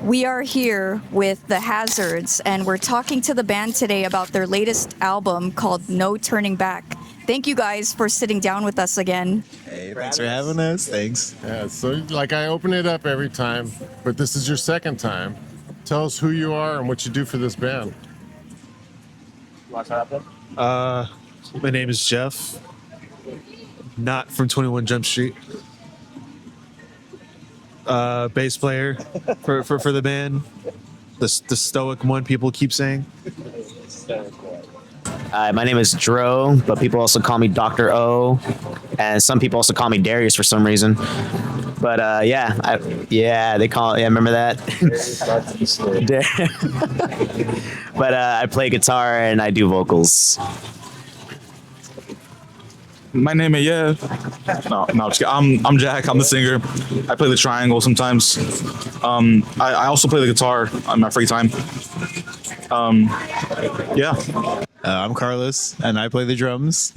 We are here with the Hazards, and we're talking to the band today about their latest album called No Turning Back. Thank you guys for sitting down with us again. Hey, thanks for having us. Thanks. Yeah, so like I open it up every time, but this is your second time. Tell us who you are and what you do for this band. My name is Jeff, not from 21 Jump Street. Bass player for the band. The stoic one people keep saying. My name is Dro, but people also call me Dr. O, and some people also call me Darius for some reason. But they call. Yeah, remember that? But I play guitar and I do vocals. My name is No, just kidding. I'm Jack. I'm the singer. I play the triangle sometimes. I also play the guitar on my free time. Yeah. I'm Carlos, and I play the drums,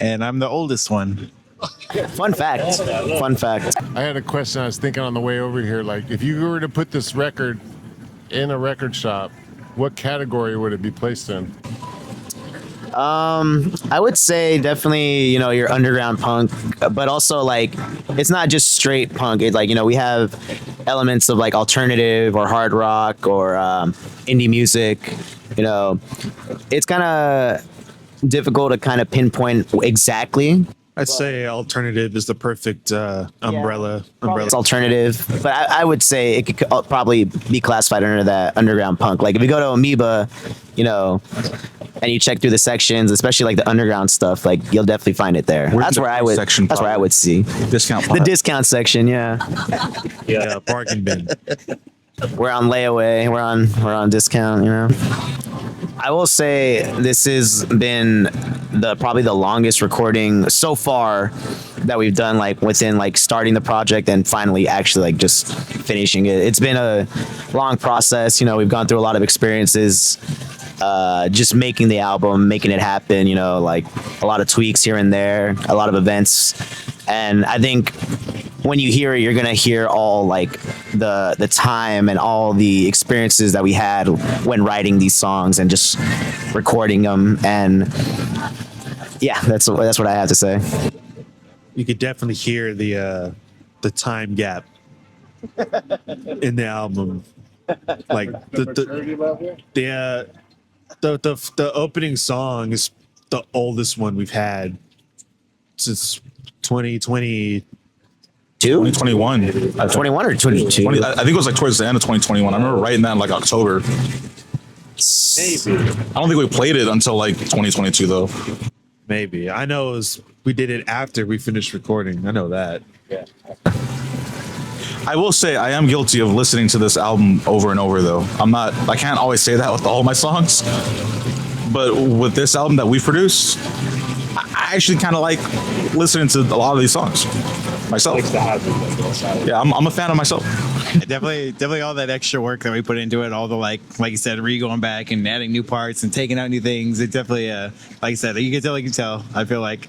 and I'm the oldest one. Fun fact. I had a question I was thinking on the way over here. Like, if you were to put this record in a record shop, what category would it be placed in? I would say definitely, your underground punk, but also like it's not just straight punk. It's like, we have elements of like alternative or hard rock or indie music. It's kind of difficult to kind of pinpoint exactly. I'd say alternative is the perfect umbrella. It's alternative, but I would say it could probably be classified under that underground punk. Like if you go to Amoeba, and you check through the sections, especially like the underground stuff, like you'll definitely find it there. That's where I would. That's where I would see Discount. the discount section. Yeah, Bargain bin. we're on layaway. We're on discount. I will say this has been probably the longest recording so far that we've done, like within like starting the project and finally actually like just finishing it. It's been a long process. We've gone through a lot of experiences, just making the album, making it happen. Like a lot of tweaks here and there, a lot of events, and I think when you hear it, you're gonna hear all like the time and all the experiences that we had when writing these songs and just recording them. And yeah, that's what I have to say. You could definitely hear the time gap in the album. Like the opening song is the oldest one we've had since 2020. 2021. 21 or 22? I think it was like towards the end of 2021. I remember writing that in like October. Maybe. I don't think we played it until like 2022 though. Maybe. I know we did it after we finished recording. I know that. Yeah. I will say I am guilty of listening to this album over and over though. I can't always say that with all my songs. But with this album that we produced, I actually kind of like listening to a lot of these songs myself. Yeah, I'm a fan of myself. Definitely all that extra work that we put into it, all the like you said, going back and adding new parts and taking out new things. It definitely, like you said, you can tell. I feel like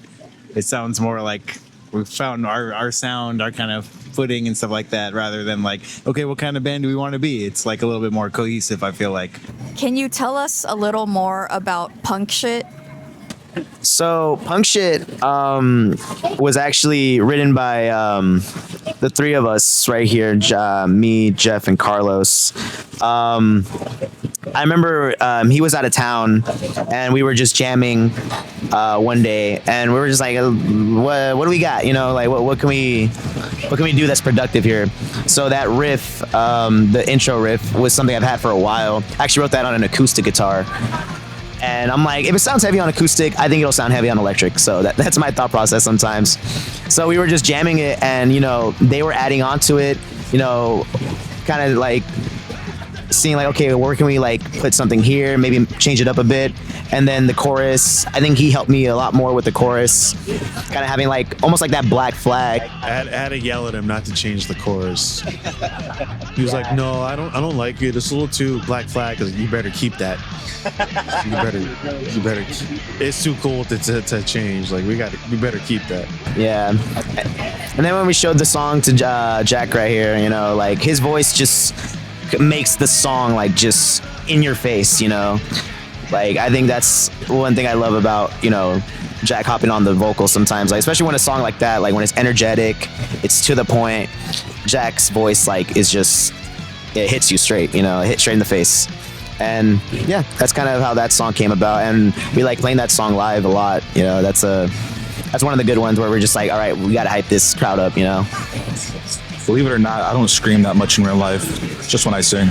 it sounds more like we've found our sound, our kind of footing and stuff like that, rather than like, okay, what kind of band do we want to be? It's like a little bit more cohesive, I feel like. Can you tell us a little more about Punk Shit? So Punk Shit was actually written by the three of us right here, me, Jeff, and Carlos. I remember he was out of town and we were just jamming one day, and we were just like, what do we got? Like what can we do that's productive here? So that riff, the intro riff, was something I've had for a while. I actually wrote that on an acoustic guitar. And I'm like, if it sounds heavy on acoustic, I think it'll sound heavy on electric. So that's my thought process sometimes. So we were just jamming it, and they were adding on to it, kind of like seeing like, okay, where can we like put something here, maybe change it up a bit. And then the chorus, I think he helped me a lot more with the chorus, kind of having like almost like that Black Flag. I had to yell at him not to change the chorus. He was like, no, I don't like it. It's a little too Black Flag. You better keep that. You better. It's too cool to change. Like we better keep that. Yeah. And then when we showed the song to Jack right here, like his voice just makes the song like just in your face, you know. Like I think that's one thing I love about, you know, Jack hopping on the vocals sometimes, like especially when a song like that, like when it's energetic, it's to the point. Jack's voice like is just, it hits you straight, you know, it hits straight in the face. And yeah, that's kind of how that song came about, and we like playing that song live a lot, you know. That's one of the good ones where we're just like, all right, we gotta hype this crowd up, you know. Believe it or not, I don't scream that much in real life, just when I sing.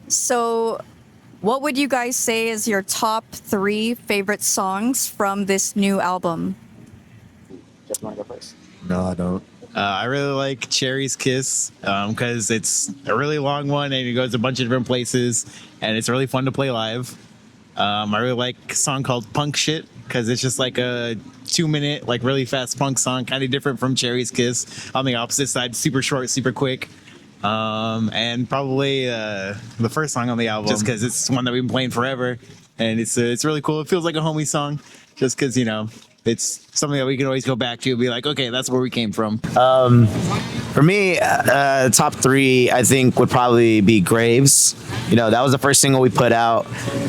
So, what would you guys say is your top 3 favorite songs from this new album? Jeff, you wanna go first? No, I don't. I really like Cherry's Kiss because it's a really long one and it goes a bunch of different places and it's really fun to play live. I really like a song called Punk Shit because it's just like a 2-minute, like really fast punk song, kind of different from Cherry's Kiss. On the opposite side, super short, super quick. And probably the first song on the album, just because it's one that we've been playing forever, and it's really cool. It feels like a homie song, just because, you know, it's something that we can always go back to and be like, okay, that's where we came from. For me, top 3, I think, would probably be Graves. You know, that was the first single we put out,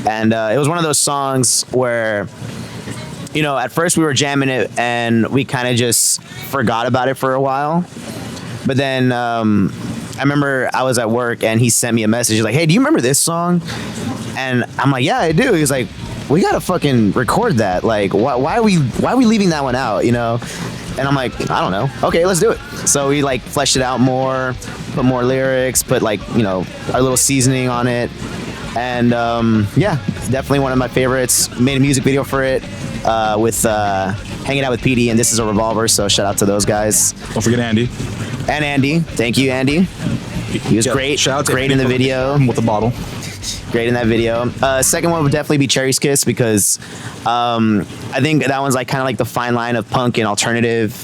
and it was one of those songs where, you know, at first we were jamming it and we kind of just forgot about it for a while. But then I remember I was at work and he sent me a message. He's like, hey, do you remember this song? And I'm like, yeah, I do. He's like, we gotta fucking record that. Like, why are we leaving that one out, you know? And I'm like, I don't know. Okay, let's do it. So we like fleshed it out more, put more lyrics, put like, you know, our little seasoning on it. And yeah, definitely one of my favorites. Made a music video for it with hanging out with PD, and This Is a Revolver. So shout out to those guys. Don't forget Andy. And Andy. Thank you, Andy. He was great. Shout out to great in the video. with the bottle. Great in that video. Second one would definitely be Cherry's Kiss because I think that one's like kind of like the fine line of punk and alternative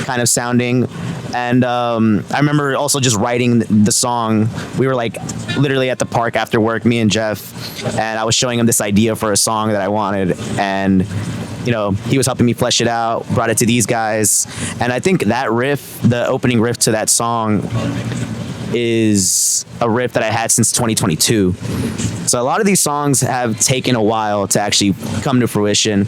kind of sounding. And I remember also just writing the song. We were like literally at the park after work, me and Jeff, and I was showing him this idea for a song that I wanted. And you know, he was helping me flesh it out, brought it to these guys. And I think that riff, the opening riff to that song, is a riff that I had since 2022. So a lot of these songs have taken a while to actually come to fruition.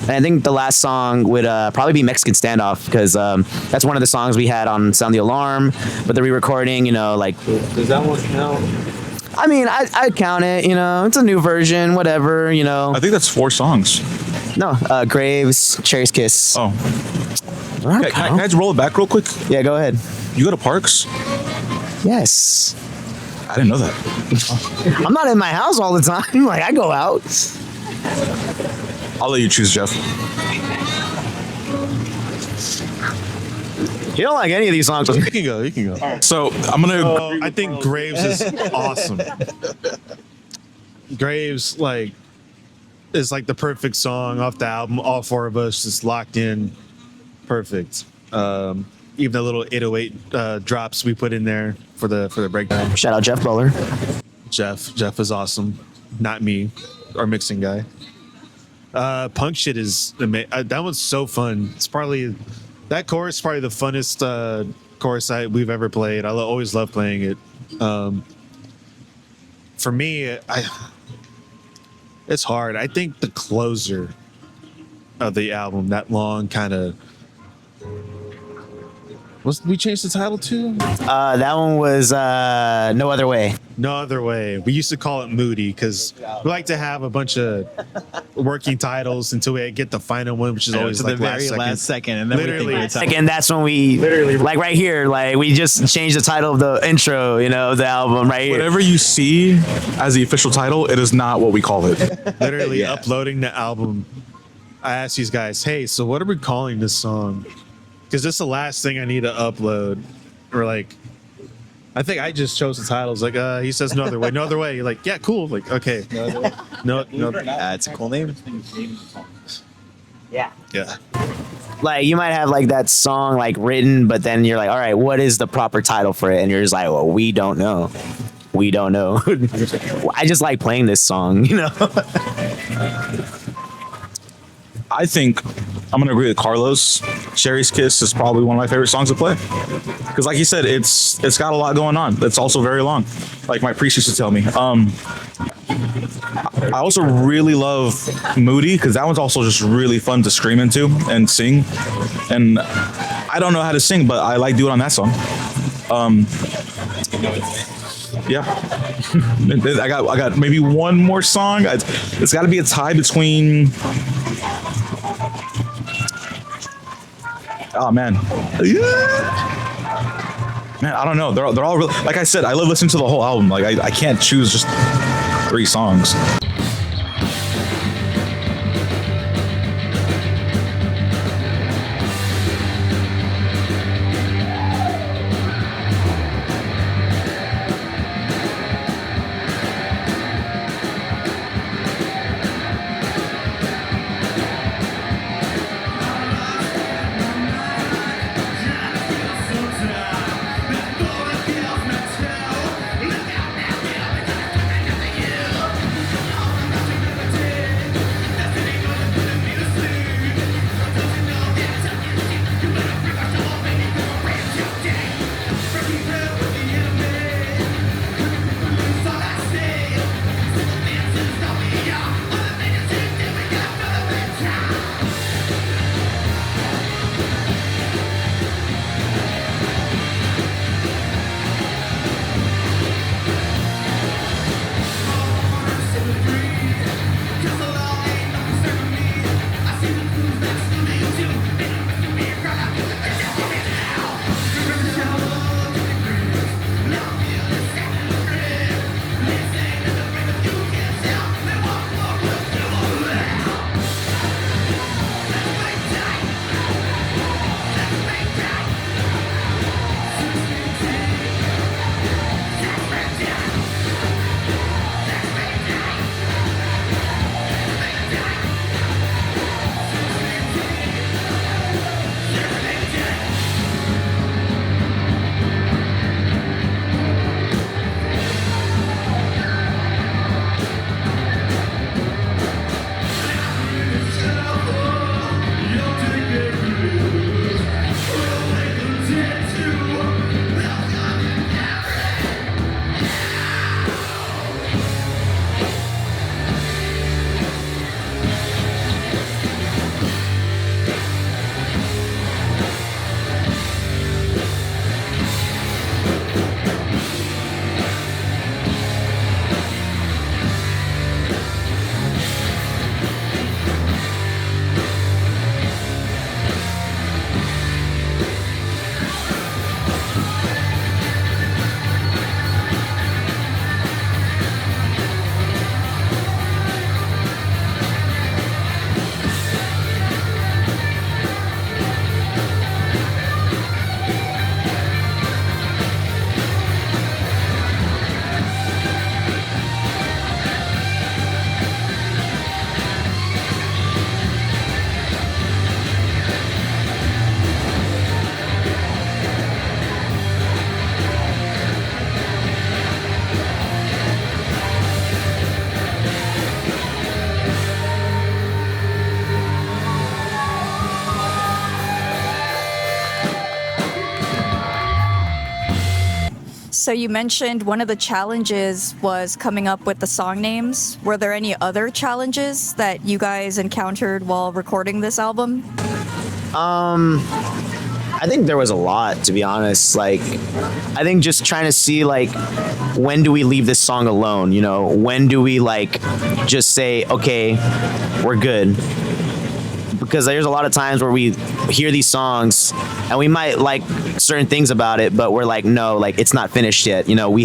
And I think the last song would probably be Mexican Standoff, because that's one of the songs we had on Sound the Alarm, but the re-recording, you know, like... Does that one count? I mean, I'd count it, you know, it's a new version, whatever, you know. I think that's 4 songs. No, Graves, Cherry's Kiss. Oh. Can I just roll it back real quick? Yeah, go ahead. You go to Parks? Yes. I didn't know that. I'm not in my house all the time. Like, I go out. I'll let you choose, Jeff. You don't like any of these songs. You can go. You can go. So I'm gonna. I think Graves is awesome. Graves, like, is like the perfect song off the album. All four of us just locked in, perfect. Even the little 808 drops we put in there for the breakdown. Shout out Jeff Bowler. Jeff is awesome, not me, our mixing guy. Punk shit is amazing. That one's so fun. It's probably that chorus is probably the funnest chorus we've ever played. Always love playing it. For me, it's hard. I think the closer of the album, that long kind of. We changed the title to? That one was No Other Way. No Other Way. We used to call it Moody because we like to have a bunch of working titles until we get the final one, which is always to like the very last second, and then Literally. we think it's Again, that's when we like right here, like we just changed the title of the intro, of the album right here. Whatever you see as the official title, it is not what we call it. literally Yeah. uploading the album. I asked these guys, hey, so what are we calling this song? Because this is the last thing I need to upload. Or like, I think I just chose the titles. Like, he says No Other Way, No Other Way. You're like, yeah, cool. Like, okay. No. it's a cool name. Yeah. Yeah. Like you might have like that song like written, but then you're like, all right, what is the proper title for it? And you're just like, well, we don't know. We don't know. I just like playing this song, I think I'm gonna agree with Carlos. Cherry's Kiss is probably one of my favorite songs to play because, like you said, it's got a lot going on. It's also very long, like my priest used to tell me. I also really love Moody because that one's also just really fun to scream into and sing. And I don't know how to sing, but I like doing it on that song. Yeah, I got maybe one more song. It's got to be a tie between. Oh man, I don't know. They're all really, like I said, I love listening to the whole album. Like I can't choose just 3 songs. So you mentioned one of the challenges was coming up with the song names. Were there any other challenges that you guys encountered while recording this album? I think there was a lot, to be honest. Like, I think just trying to see, like, when do we leave this song alone? You know, when do we, like, just say, okay, we're good? Because there's a lot of times where we hear these songs and we might like certain things about it, but we're like, no, like it's not finished yet. You know,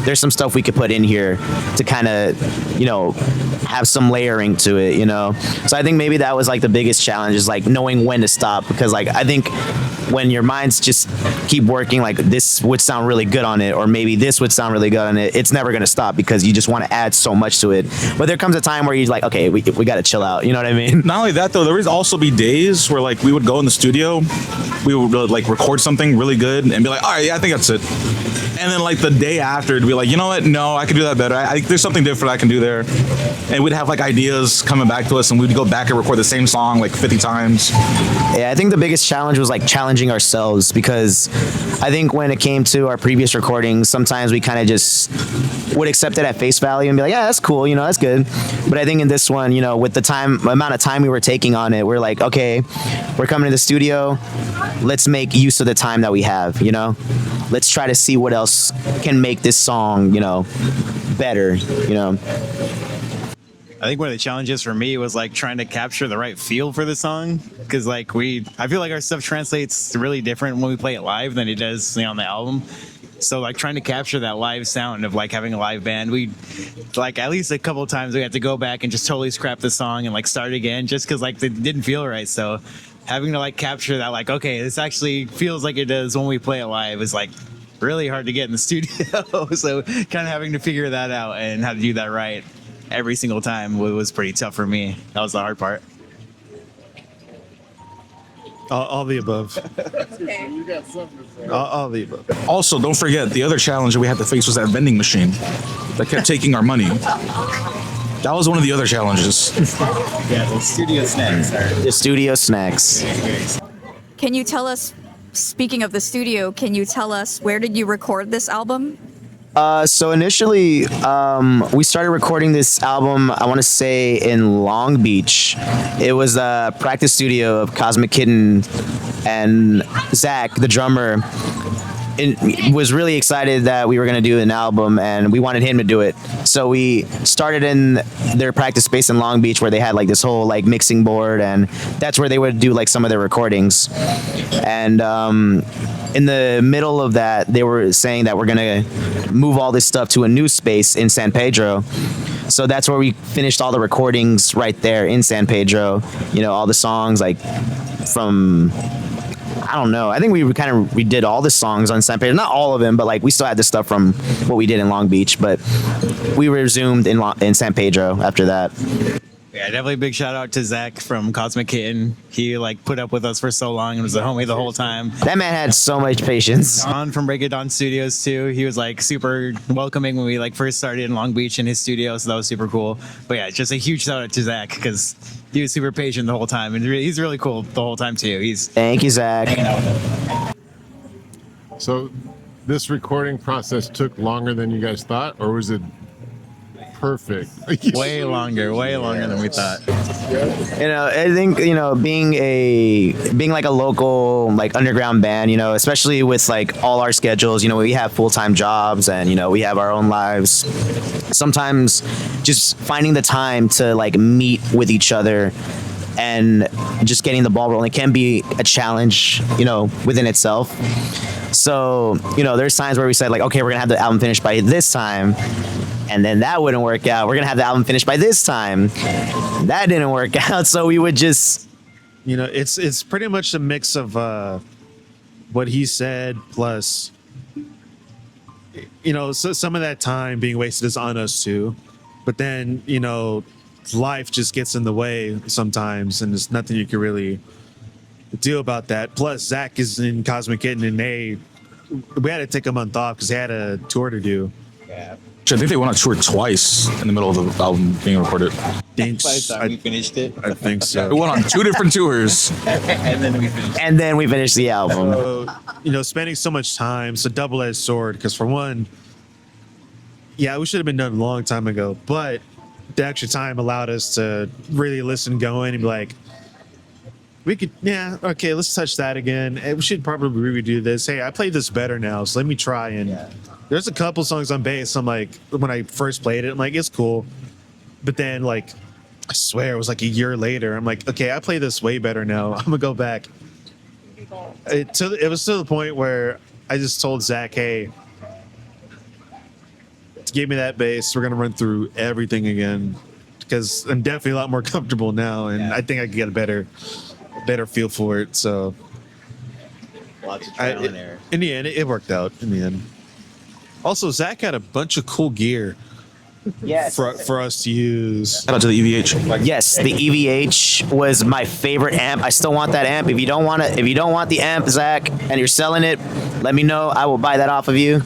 there's some stuff we could put in here to kind of, you know, have some layering to it, you know? So I think maybe that was like the biggest challenge, is like knowing when to stop. Because like, I think when your minds just keep working, like this would sound really good on it, or maybe this would sound really good on it, it's never going to stop because you just want to add so much to it. But there comes a time where you're like, okay, we got to chill out. You know what I mean? Not only that though, there would also be days where like we would go in the studio, we would like record something really good and be like, all right, yeah, I think that's it. And then like the day after, it'd be like, you know what? No, I could do that better. There's something different I can do there. And we'd have like ideas coming back to us, and we'd go back and record the same song like 50 times. Yeah, I think the biggest challenge was like challenging ourselves, because I think when it came to our previous recordings, sometimes we kind of just would accept it at face value and be like, yeah, that's cool, you know, that's good. But I think in this one, you know, with the amount of time we were taking on it, we're like, okay, we're coming to the studio, let's make use of the time that we have, you know? Let's try to see what else can make this song, you know, better, you know? I think one of the challenges for me was like trying to capture the right feel for the song, because like I feel like our stuff translates really different when we play it live than it does, you know, on the album. So like trying to capture that live sound of like having a live band, we like at least a couple of times we had to go back and just totally scrap the song and like start again, just because like it didn't feel right. So having to like capture that, like, okay, this actually feels like it does when we play it live, is like really hard to get in the studio. So kind of having to figure that out and how to do that right every single time was pretty tough for me. That was the hard part. All the above. All the above. Also, don't forget, the other challenge that we had to face was that vending machine that kept taking our money. That was one of the other challenges. Yeah, the studio snacks are. The studio snacks. Can you tell us, speaking of the studio, can you tell us where did you record this album? So initially, we started recording this album, I want to say, in Long Beach. It was a practice studio of Cosmic Kitten, and Zach, the drummer, was really excited that we were going to do an album, and we wanted him to do it. So we started in their practice space in Long Beach, where they had like this whole like mixing board, and that's where they would do like some of their recordings. And in the middle of that, they were saying that we're going to move all this stuff to a new space in San Pedro. So that's where we finished all the recordings right there in San Pedro. You know, all the songs like from, I don't know, I think we kind of redid all the songs on San Pedro. Not all of them, but like we still had the stuff from what we did in Long Beach, but we resumed in San Pedro after that. Yeah, definitely a big shout out to Zach from Cosmic Kitten. He like put up with us for so long and was a homie the whole time. That man had so much patience. On from Break It Dawn Studios too. He was like super welcoming when we like first started in Long Beach in his studio, so that was super cool. But yeah, just a huge shout out to Zach, because he was super patient the whole time, and he's really cool the whole time too. Thank you, Zach. So this recording process took longer than you guys thought, or was it perfect? way longer than we thought. You know, I think, you know, being like a local like underground band, you know, especially with like all our schedules, you know, we have full-time jobs and, you know, we have our own lives. Sometimes just finding the time to like meet with each other and just getting the ball rolling can be a challenge, you know, within itself. So, you know, there's times where we said like, okay, we're gonna have the album finished by this time, and then that wouldn't work out. We're gonna have the album finished by this time. That didn't work out. So we would just, You know, it's pretty much a mix of what he said plus, you know, so some of that time being wasted is on us too. But then, you know, life just gets in the way sometimes, and there's nothing you can really do about that. Plus, Zach is in Cosmic Kitten, and we had to take a month off because they had a tour to do. Yeah. I think they went on tour twice in the middle of the album being recorded. By the time we finished it, I think We so. went on 2 different tours. and then we finished. And then we finished the album. Spending so much time, it's a double-edged sword. Because for one, yeah, we should have been done a long time ago. But the extra time allowed us to really listen, going, and be like, we could, yeah, okay, let's touch that again. We should probably redo this. Hey, I played this better now, so let me try. And there's a couple songs on bass. I'm like, when I first played it, I'm like, it's cool. But then, like, I swear it was like a year later. I'm like, okay, I play this way better now. I'm gonna go back. It was to the point where I just told Zach, hey, give me that bass. We're gonna run through everything again because I'm definitely a lot more comfortable now, and I think I can get a better feel for it. So Lots of trial and error. in the end, it worked out. In the end, also Zach had a bunch of cool gear Yes. for us to use. Shout out to the EVH. Yes, the EVH was my favorite amp. I still want that amp. If you don't want the amp, Zach, and you're selling it, let me know. I will buy that off of you.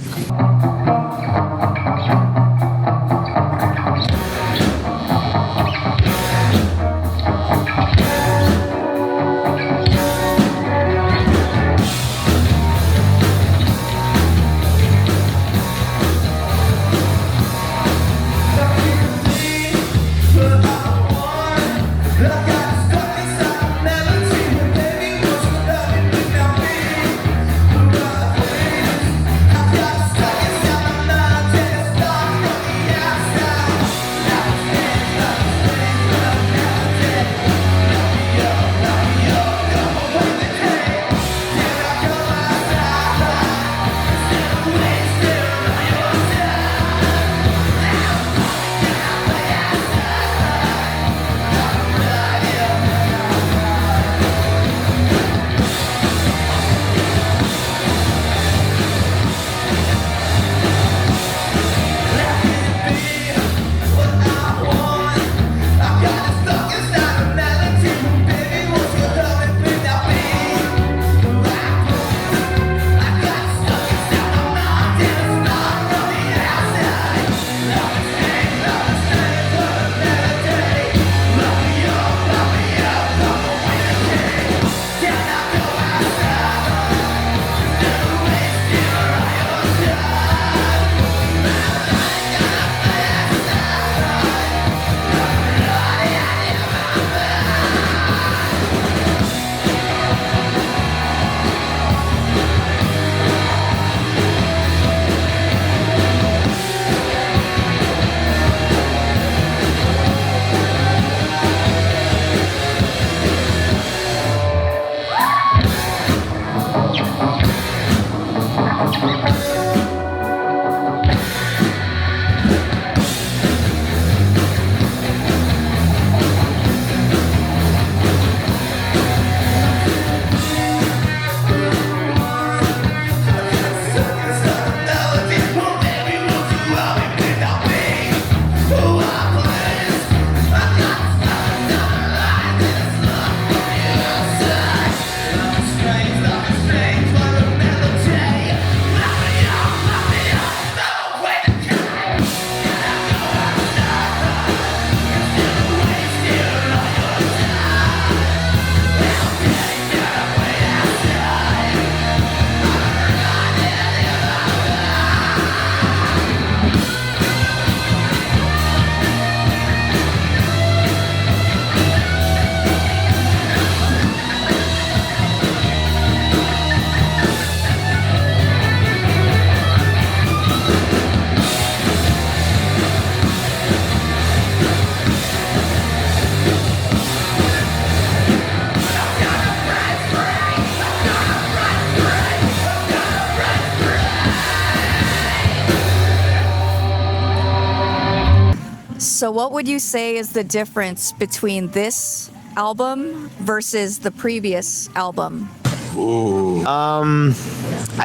So what would you say is the difference between this album versus the previous album? I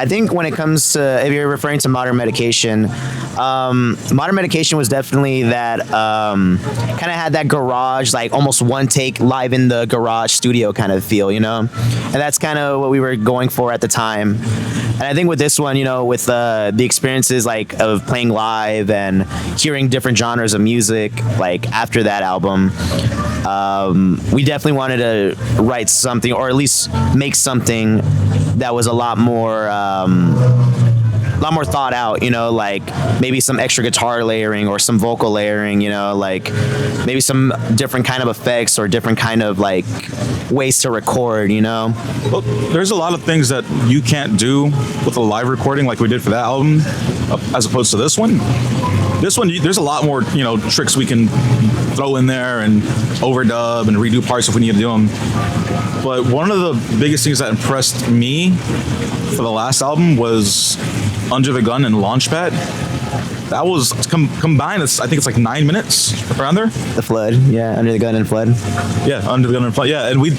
think when it comes to, if you're referring to Modern Medication, Modern Medication was definitely that, kind of had that garage, like almost one take live in the garage studio kind of feel, you know? And that's kind of what we were going for at the time. And I think with this one, you know, with the experiences like of playing live and hearing different genres of music, like after that album, we definitely wanted to write something, or at least make something that was a lot more thought out, you know, like maybe some extra guitar layering or some vocal layering, you know, like maybe some different kind of effects or different kind of like ways to record, you know. Well, there's a lot of things that you can't do with a live recording like we did for that album, as opposed to this one. This one, there's a lot more, you know, tricks we can throw in there and overdub and redo parts if we need to do them. But one of the biggest things that impressed me for the last album was Under the Gun and Launchpad. That was combined. I think it's like 9 minutes around there. The Flood, yeah, Under the Gun and Flood. Yeah, Under the Gun and Flood. Yeah, and we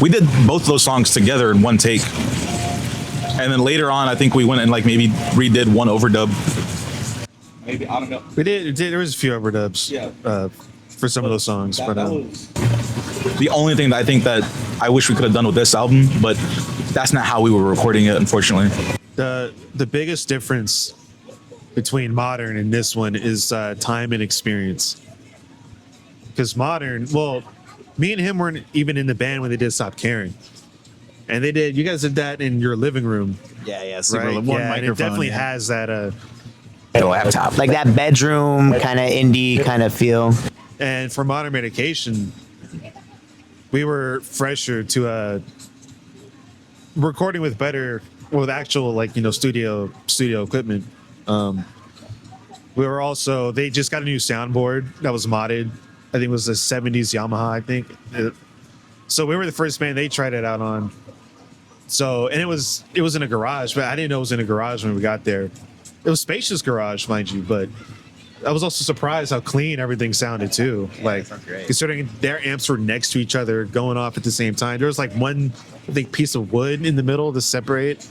did both those songs together in one take. And then later on, I think we went and like maybe redid one overdub. Maybe, I don't know. We did. There was a few overdubs. Yeah. For some of those songs, That was the only thing that I think that I wish we could have done with this album, but that's not how we were recording it, unfortunately. The biggest difference between Modern and this one is time and experience. Because Modern, well, me and him weren't even in the band when they did Stop Caring, and they did. You guys did that in your living room, Yeah, super right? one Yeah, and microphone. it definitely has that. Laptop. Like that bedroom kind of indie kind of feel. And for Modern Medication, we were fresher to recording with actual like, you know, studio equipment. We were also, they just got a new soundboard that was modded. I think it was a 70s Yamaha, I think. So we were the first band they tried it out on. So, and it was in a garage, but I didn't know it was in a garage when we got there. It was spacious garage, mind you, but I was also surprised how clean everything sounded too. Yeah, like, that sounds great. considering their amps were next to each other, going off at the same time. There was like one, I think, piece of wood in the middle to separate,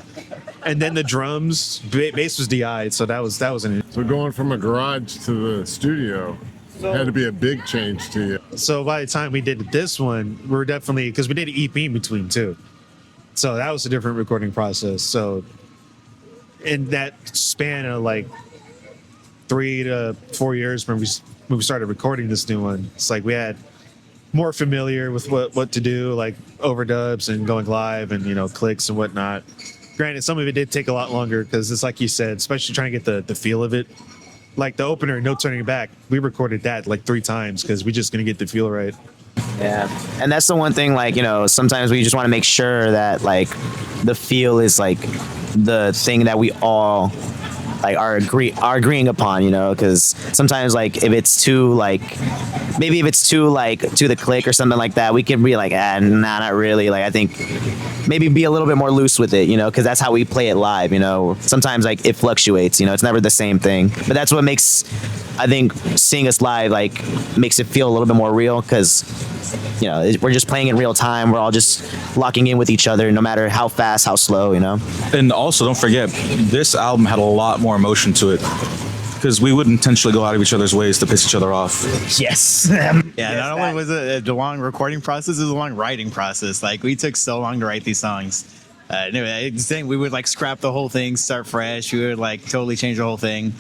and then the drums, bass was DI'd, so that was an. So going from a garage to the studio had to be a big change to you. So by the time we did this one, we were definitely, because we did an EP in between too, so that was a different recording process. So in that span of like 3 to 4 years when we started recording this new one, it's like we had more familiar with what to do, like overdubs and going live and, you know, clicks and whatnot. Granted, some of it did take a lot longer because it's like you said, especially trying to get the feel of it. Like the opener, No Turning Back, we recorded that like 3 times because we just gonna get the feel right. Yeah, and that's the one thing, like, you know, sometimes we just want to make sure that like the feel is like the thing that we all like are agreeing upon, you know, because sometimes like if it's too like, maybe if it's too like to the click or something like that, we can be like, nah, not really. Like I think maybe be a little bit more loose with it, you know, because that's how we play it live, you know. Sometimes like it fluctuates, you know, it's never the same thing, but that's what makes, I think, seeing us live like makes it feel a little bit more real, because, you know, we're just playing in real time. We're all just locking in with each other, no matter how fast, how slow, you know. And also, don't forget, this album had a lot more emotion to it, because we would intentionally go out of each other's ways to piss each other off. Yes. Yeah, not only was it a long recording process, it was a long writing process. Like, we took so long to write these songs. Anyway, we would like scrap the whole thing, start fresh. We would like totally change the whole thing.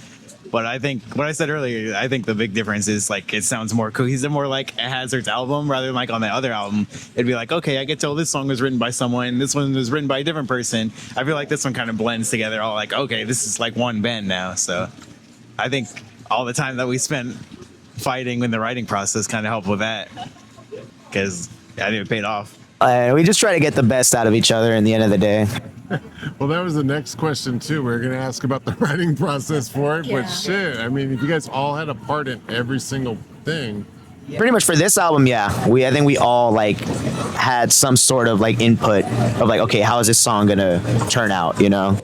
But I think what I said earlier, I think the big difference is like it sounds more cohesive, more like a Hazard's album rather than like on the other album. It'd be like, okay, I get told this song was written by someone, this one was written by a different person. I feel like this one kind of blends together, all like, okay, this is like one band now. So I think all the time that we spent fighting in the writing process kind of helped with that, because I think it paid off. We just try to get the best out of each other in the end of the day. Well, that was the next question too. We are going to ask about the writing process for it, but shit, I mean, if you guys all had a part in every single thing. Pretty much for this album, yeah. I think we all like had some sort of like input of like, okay, how is this song gonna turn out, you know?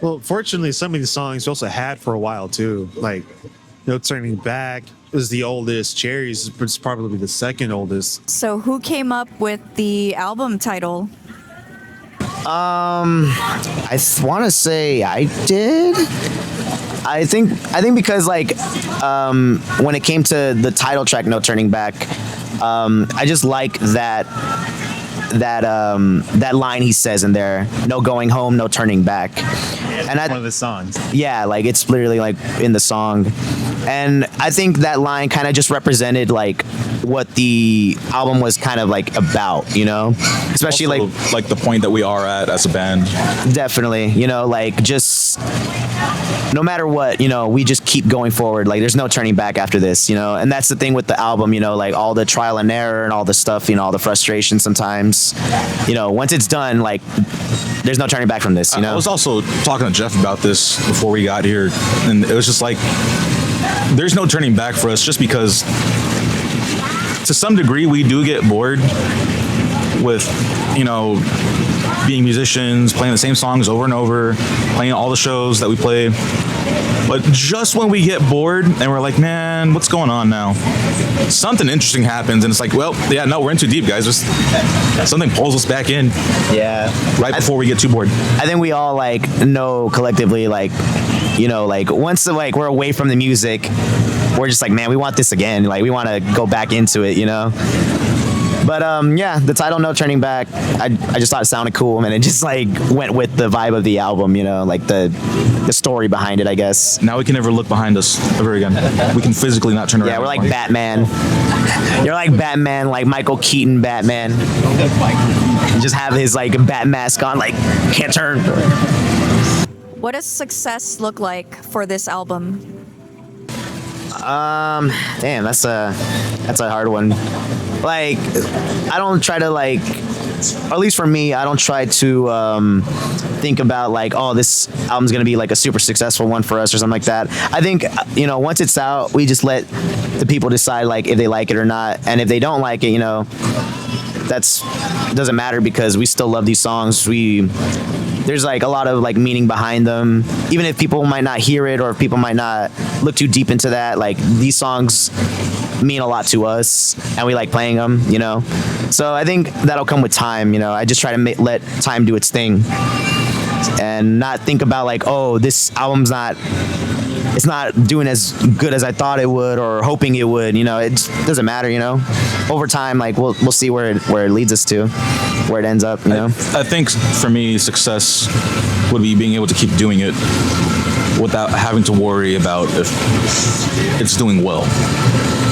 Well, fortunately, some of the songs we also had for a while too. Like No Turning Back was the oldest. Cherries is probably the second oldest. So who came up with the album title? I want to say I did. I think because like when it came to the title track, No Turning Back, I just like that line he says in there, no going home, no turning back. And one of the songs. Yeah, like it's literally like in the song. And I think that line kind of just represented like what the album was kind of like about, you know? Especially Also, like the point that we are at as a band. definitely, you know, like just no matter what, you know, we just keep going forward. Like there's no turning back after this, you know? And that's the thing with the album, you know, like all the trial and error and all the stuff, you know, all the frustration sometimes, you know, once it's done, like there's no turning back from this, you know? I was also talking to Jeff about this before we got here, and it was just like, there's no turning back for us, just because to some degree we do get bored with, you know, being musicians, playing the same songs over and over, playing all the shows that we play. But just when we get bored and we're like, man, what's going on now? Something interesting happens, and it's like, well, yeah, no, we're in too deep, guys. Just something pulls us back in. Yeah. Right before we get too bored. I think we all like know collectively, like, you know, like once like we're away from the music, we're just like, man, we want this again. Like we want to go back into it, you know? But yeah, the title No Turning Back, I just thought it sounded cool, and it just like went with the vibe of the album, you know, like the story behind it, I guess. Now we can never look behind us ever again. We can physically not turn around. Yeah, we're like Batman. You're like Batman, like Michael Keaton Batman. You just have his like bat mask on, like can't turn. What does success look like for this album? Damn, that's a hard one. Like, I don't try to like, or at least for me, I don't try to think about like, oh, this album's gonna be like a super successful one for us or something like that. I think, you know, once it's out, we just let the people decide like if they like it or not, and if they don't like it, you know, that's doesn't matter, because we still love these songs. There's like a lot of like meaning behind them, even if people might not hear it or if people might not look too deep into that. Like these songs mean a lot to us, and we like playing them, you know. So I think that'll come with time, you know. I just try to let time do its thing, and not think about like, oh, this album's it's not doing as good as I thought it would or hoping it would, you know. It doesn't matter, you know. Over time, like we'll see where it leads us to, where it ends up, you know. I think for me, success would be being able to keep doing it without having to worry about if it's doing well.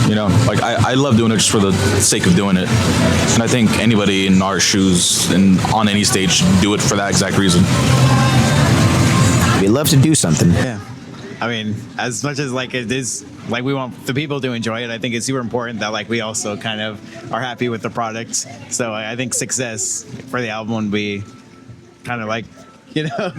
You know, like I love doing it just for the sake of doing it, and I think anybody in our shoes and on any stage should do it for that exact reason. We love to do something. Yeah. I mean, as much as like it is, like we want the people to enjoy it, I think it's super important that like we also kind of are happy with the product. So I think success for the album would be kind of like, you know,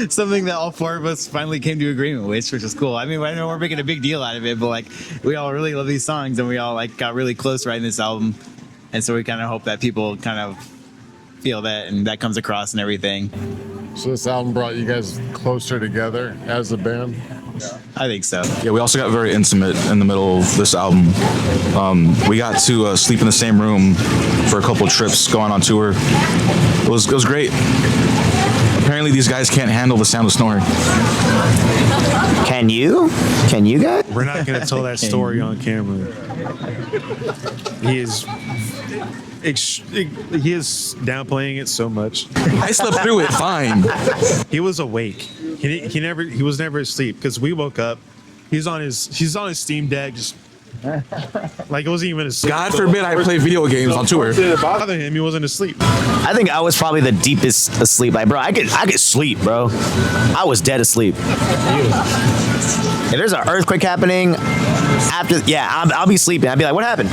something that all four of us finally came to agreement with, which is cool. I mean, I know we're making a big deal out of it, but like we all really love these songs, and we all like got really close writing this album, and so we kind of hope that people kind of feel that and that comes across and everything. So this album brought you guys closer together as a band? I think so. Yeah, we also got very intimate in the middle of this album. We got to sleep in the same room for a couple of trips going on tour. It was great. Apparently these guys can't handle the sound of snoring. Can you? Can you guys? We're not going to tell that story on camera. He is downplaying it so much. I slept through it fine. He was awake. He was never asleep, because we woke up. He's on his Steam Deck, just like it wasn't even asleep. God forbid I play video games on tour. It bothered him. He wasn't asleep. I think I was probably the deepest asleep. Like, bro, I could sleep, bro. I was dead asleep. If there's an earthquake happening, I'll be sleeping. I'd be like, what happened?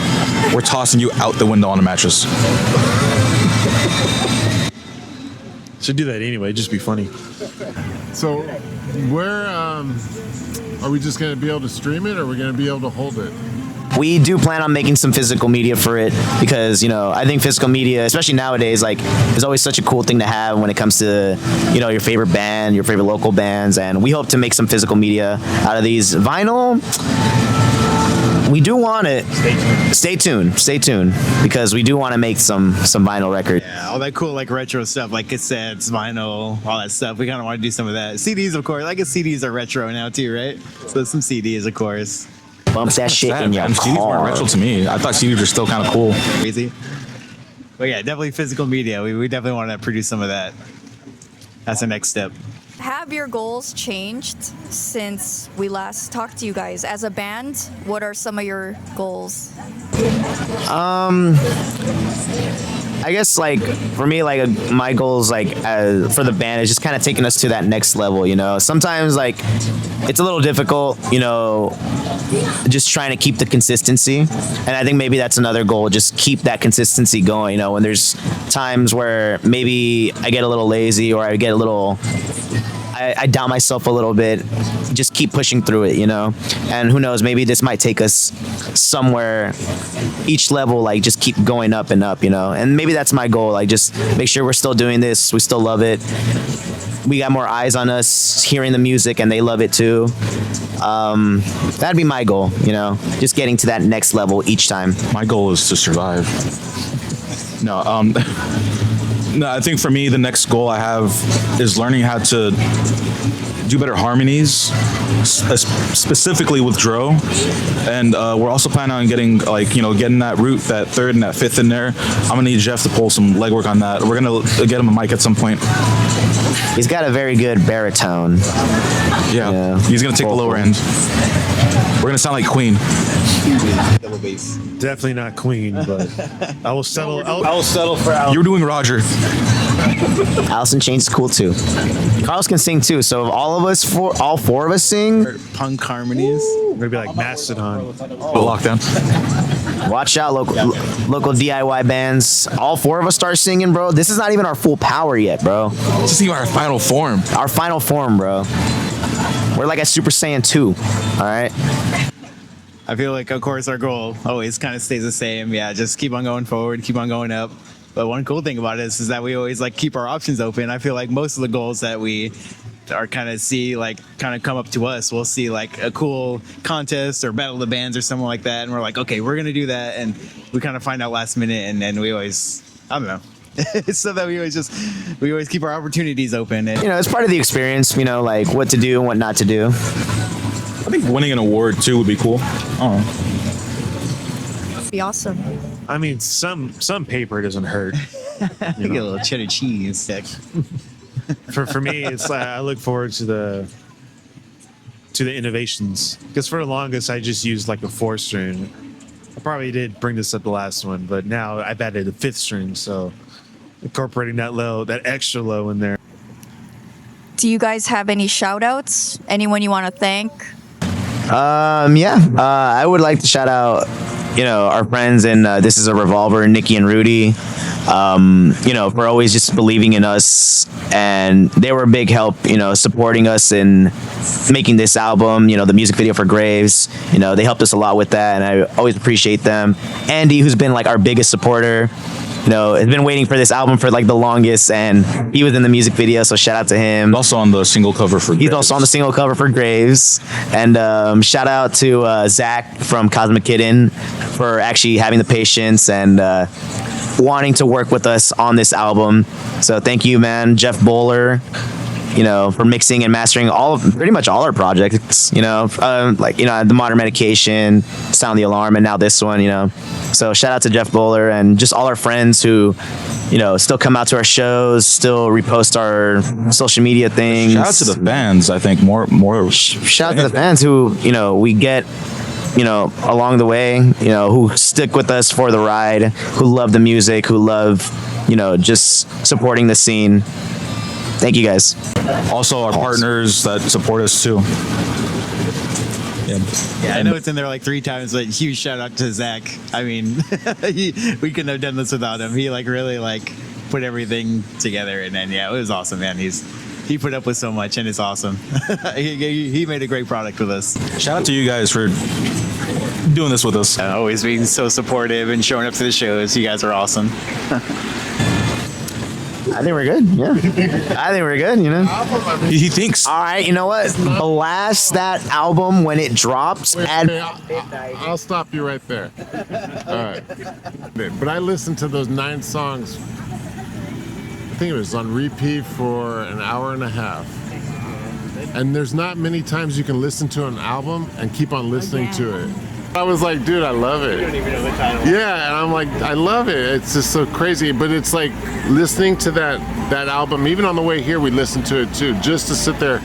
We're tossing you out the window on a mattress. Should do that anyway. Just be funny. So where are we just going to be able to stream it, or are we going to be able to hold it? We do plan on making some physical media for it, because, you know, I think physical media, especially nowadays, like, is always such a cool thing to have when it comes to, you know, your favorite band, your favorite local bands, and we hope to make some physical media out of these. Vinyl, we do want it. Stay tuned, because we do want to make some vinyl record. Yeah, all that cool like retro stuff, like cassettes, vinyl, all that stuff. We kind of want to do some of that. CDs, of course. I guess CDs are retro now too, right? So some CDs, of course. Bump that shit in your CDs weren't car. retro to me. I thought CDs were still kind of cool. Crazy. But yeah, definitely physical media. We definitely want to produce some of that. That's the next step. Have your goals changed since we last talked to you guys? As a band, what are some of your goals? I guess like for me, like my goals like for the band is just kind of taking us to that next level. You know, sometimes like it's a little difficult. You know, just trying to keep the consistency, and I think maybe that's another goal. Just keep that consistency going. You know, when there's times where maybe I get a little lazy or I get a little. I doubt myself a little bit. Just keep pushing through it, you know? And who knows, maybe this might take us somewhere, each level, like just keep going up and up, you know? And maybe that's my goal, like just make sure we're still doing this, we still love it. We got more eyes on us hearing the music and they love it too. That'd be my goal, you know? Just getting to that next level each time. My goal is to survive. No, no, I think for me, the next goal I have is learning how to do better harmonies, specifically with Dro. And we're also planning on getting getting that root, that third and that fifth in there. I'm gonna need Jeff to pull some legwork on that. We're gonna get him a mic at some point. He's got a very good baritone. Yeah. He's gonna take the lower end. We're gonna sound like Queen. Double bass. Definitely not Queen, but I will settle. I will settle for Al. You're doing Roger. Allison Chains is cool too. Carlos can sing too. So if all four of us sing, Punk harmonies. maybe like Mastodon. Lockdown. watch out, local DIY bands. All four of us start singing, bro. This is not even our full power yet, bro. This is even our final form. Our final form, bro. We're like a Super Saiyan 2. All right. I feel like, of course, our goal always kind of stays the same. Yeah, just keep on going forward, keep on going up. But one cool thing about it is that we always like keep our options open. I feel like most of the goals that we are kind of see like kind of come up to us, we'll see like a cool contest or battle of the bands or something like that, and we're like, okay, we're gonna do that, and we kind of find out last minute, and then we always, I don't know. It's so that we always keep our opportunities open. And, You know, it's part of the experience. You know, like what to do and what not to do. I think winning an award too would be cool. Oh. Be awesome. I mean, some paper doesn't hurt. get a little cheddar cheese. For me, it's like I look forward to the innovations, because for the longest I just used like a 4-string. I probably did bring this up the last one, but now I've added a 5th string, so incorporating that extra low in there. Do you guys have any shout outs? Anyone you want to thank? I would like to shout out, our friends in This Is a Revolver, Nikki and Rudy, for always just believing in us, and they were a big help, supporting us in making this album, the music video for Graves, they helped us a lot with that, and I always appreciate them. Andy, who's been like our biggest supporter, has been waiting for this album for like the longest, and he was in the music video, so shout out to him. Also on the single cover for Graves. He's also on the single cover for Graves. And shout out to Zach from Cosmic Kitten for actually having the patience and wanting to work with us on this album. So thank you, man. Jeff Bowler, for mixing and mastering pretty much all our projects, the Modern Medication, Sound the Alarm, and now this one, So shout out to Jeff Bowler and just all our friends who, still come out to our shows, still repost our social media things. Shout out to the fans, I think, more. Shout out to the fans who, we get, along the way, who stick with us for the ride, who love the music, who love, just supporting the scene. Thank you guys. Also our partners that support us too. Yeah, I know it's in there like 3 times, but huge shout out to Zach. I mean, we couldn't have done this without him. He really put everything together, and then it was awesome, man. He put up with so much, and it's awesome. he made a great product with us. Shout out to you guys for doing this with us. Always being so supportive and showing up to the shows. You guys are awesome. I think we're good. Yeah. I think we're good, you know? He thinks. All right, you know what? Blast that album when it drops. And Hey, I'll stop you right there. All right. But I listened to those 9 songs, I think it was on repeat for an hour and a half. And there's not many times you can listen to an album and keep on listening to it. I was like, dude, I love it. You don't even know the title. Yeah, and I'm like, I love it. It's just so crazy. But it's like listening to that album, even on the way here, we listened to it too, just to sit there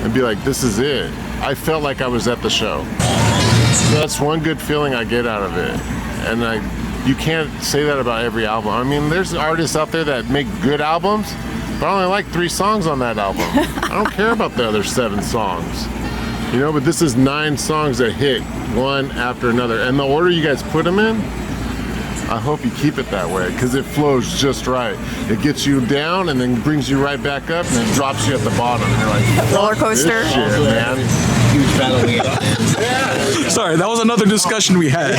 and be like, this is it. I felt like I was at the show. That's one good feeling I get out of it. And you can't say that about every album. I mean, there's artists out there that make good albums, but I only like 3 songs on that album. I don't care about the other 7 songs. You know, but this is 9 songs that hit one after another. And the order you guys put them in, I hope you keep it that way because it flows just right. It gets you down and then brings you right back up and then drops you at the bottom. And you're like, Roller coaster. this shit, man. Huge battle we Sorry, that was another discussion we had.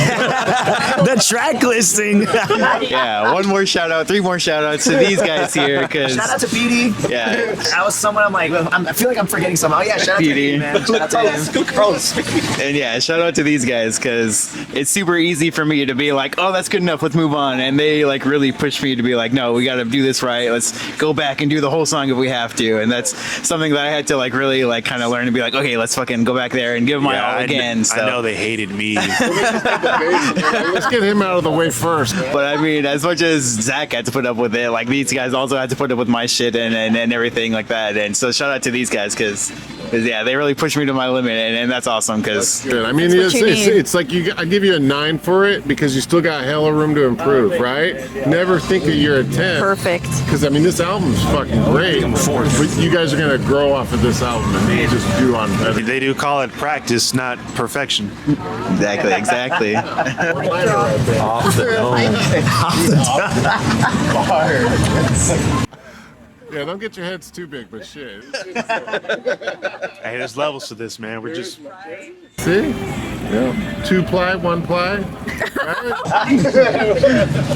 the track listing. Yeah, one more shout out, 3 more shout outs to these guys here because Shout out to PD. yeah, That was someone I'm like, I feel like I'm forgetting someone. Oh, yeah, shout out to PD. PD, man. Shout out to him. and yeah, shout out to these guys because it's super easy for me to be like, oh, that's good enough, let's move on, and they like really push me to be like, no, we got to do this right. Let's go back and do the whole song if we have to, and that's something that I had to like really like kind of learn to be like, okay, let's fucking go back there and give my all again. So. I know they hated me. Let's get him out of the way first. But I mean, as much as Zach had to put up with it, like these guys also had to put up with my shit and everything like that. And so shout out to these guys because yeah, they really pushed me to my limit, and that's awesome because Good. I mean, That's what you need. it's like I give you a 9 for it because you still got hella room to improve, right? Never think that you're a 10. Perfect. Because I mean, this album's fucking great. But you guys are gonna grow off of this album and just do on better. They do call it practice, not perfection. exactly. Off the dome. Yeah, don't get your heads too big, but shit. Hey, there's levels to this, man. We're just See? Yeah. 2-ply, 1-ply.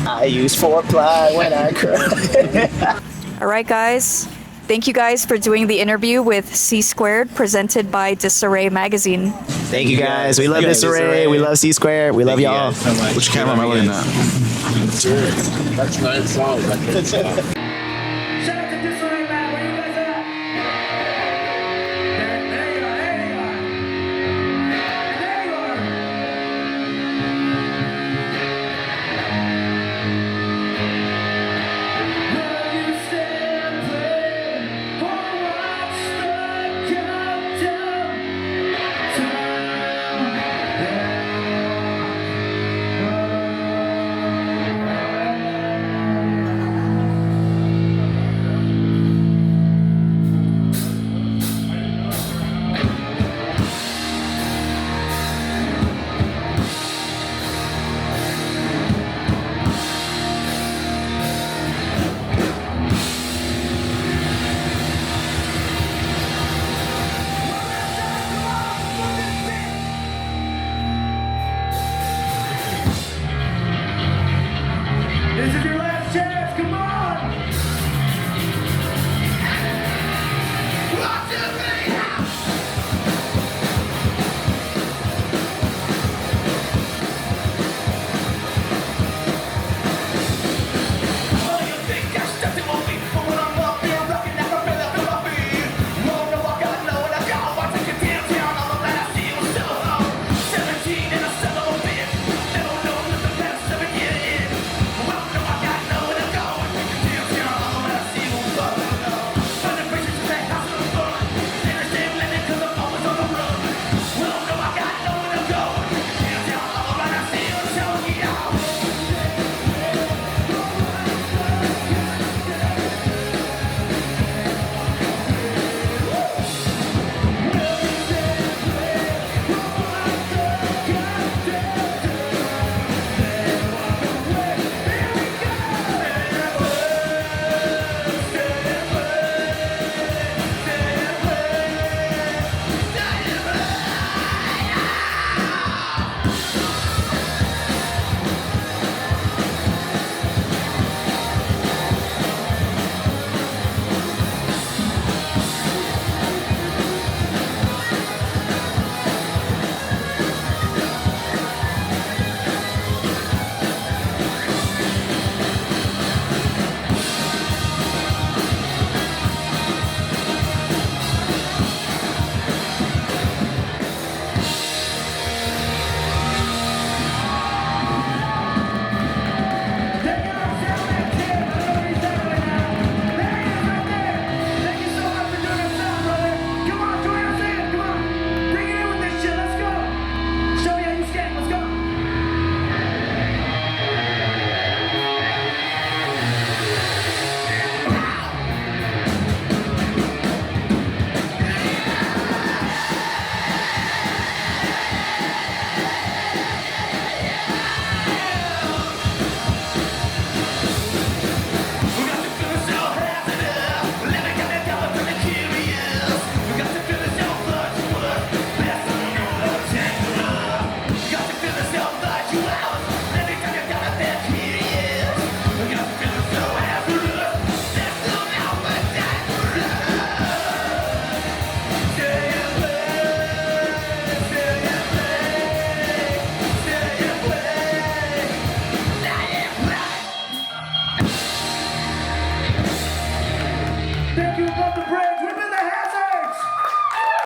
I use 4-ply when I cry. All right, guys. Thank you guys for doing the interview with C Squared, presented by Disarray Magazine. Thank you guys. We love Disarray. We love C Square. We love y'all. Which camera am I looking at? That's 9 songs.